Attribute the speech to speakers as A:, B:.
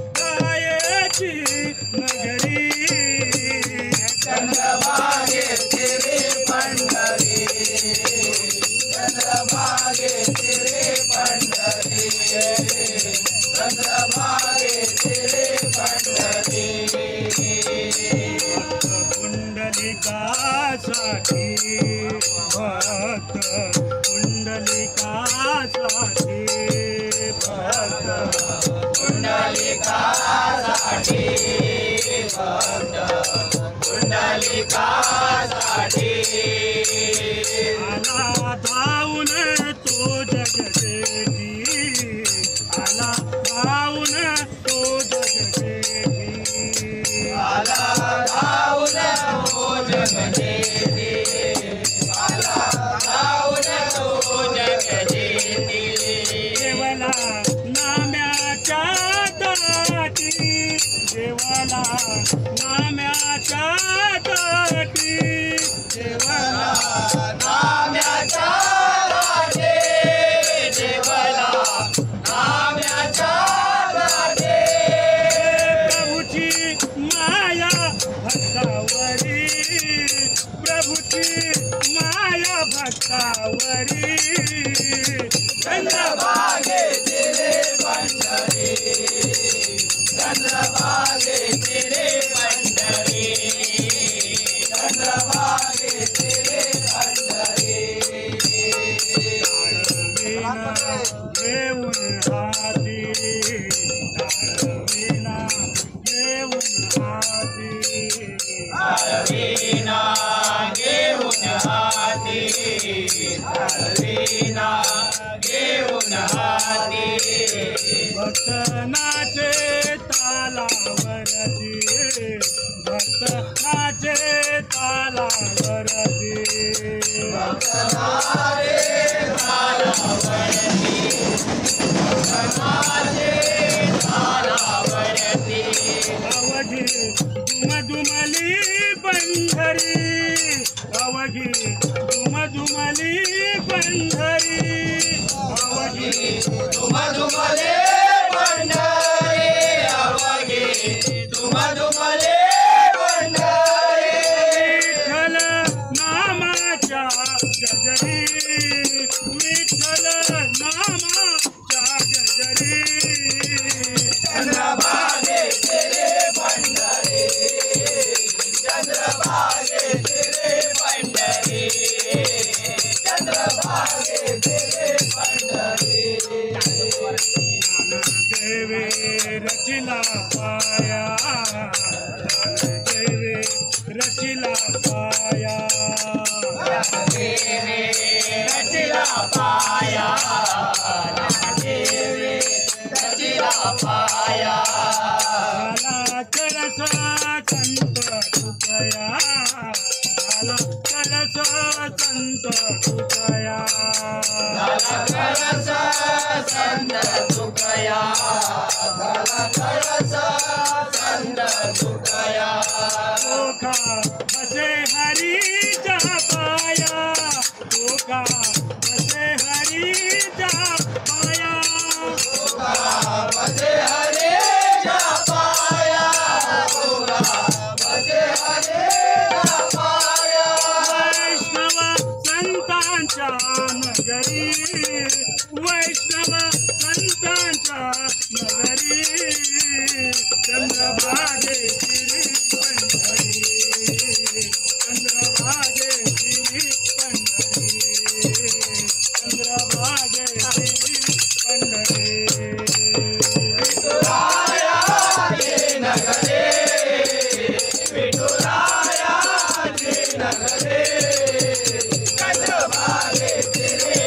A: विठुरायाची नगरी
B: चंद्रभागेची रे पंढरी चंद्रभागेची रे पंढरी चंद्रभागेची रे पंढरी
A: पुंडलिकासाठी भक्त पुंडलिकासाठी भक्त
B: पुंडलिकासाठी भक्त पुंडलिकासाठी
A: आला धावून तो जगदेवी आला धावून तो जगदेवी
B: आला धावून तो जगजेती आला धावून तो जगजेती
A: देवाला नाम्याच्या दाटी देवाला नाम्याच्या दाटी देवाला
B: नाम्याच्या राजे देवाला नाम्याच्या राजे
A: प्रभूची माया भक्तावरी प्रभूची माया भक्तावरी
B: चंद्रभागेची रे पंढरी चंद्रभागेची रे पंढरी चंद्रभागेची रे पंढरी
A: येऊन हाती ताळवीणा येऊन हाती
B: हरवीना घेऊन हाती हरवीना घेऊन हाती
A: भक्त नाचे तालावरती भक्त नाचे तालावरती
B: भक्तनारे तालावरती भक्तनारे तालावरती
A: अवघी दुमदुमली पंढरी अवघी दुमदुमली पंढरी अवघी
B: तुमले पंढरी अवघे तुमले पंढरी
A: विठ्ठल नामाच्या गजरी विठ्ठल नामाच्या गजरी
B: चंद्रभागेची रे पंढरी चंद्रभागेची रे पंढरी चंद्रभागेची रे पंढरी
A: ज्ञानदेवे रचिला पाया ज्ञानदेवे रचिला पाया
B: देवे रचिला पाया देवे रचिला पाया
A: झाला कळसा संत तुकया झाला कळसा संत तुकया
B: झाला कळसा संत तुकया झाला कळसा संत तुकया
A: ओखा बसे हरीच्या पाया ओखा बसे हरीच्या पाया
B: बसे हरे जा पाया बसे हरे जा पाया
A: वैष्णव संतांच्या नगरी वैष्णव संतांच्या नगरी चंद्रभागेची पंढरी चंद्रभागेची पंढरी चंद्रभागेची पंढरी
B: विठुरायाचे नगरे विठुरायाचे नगरे चंद्रभागेची रे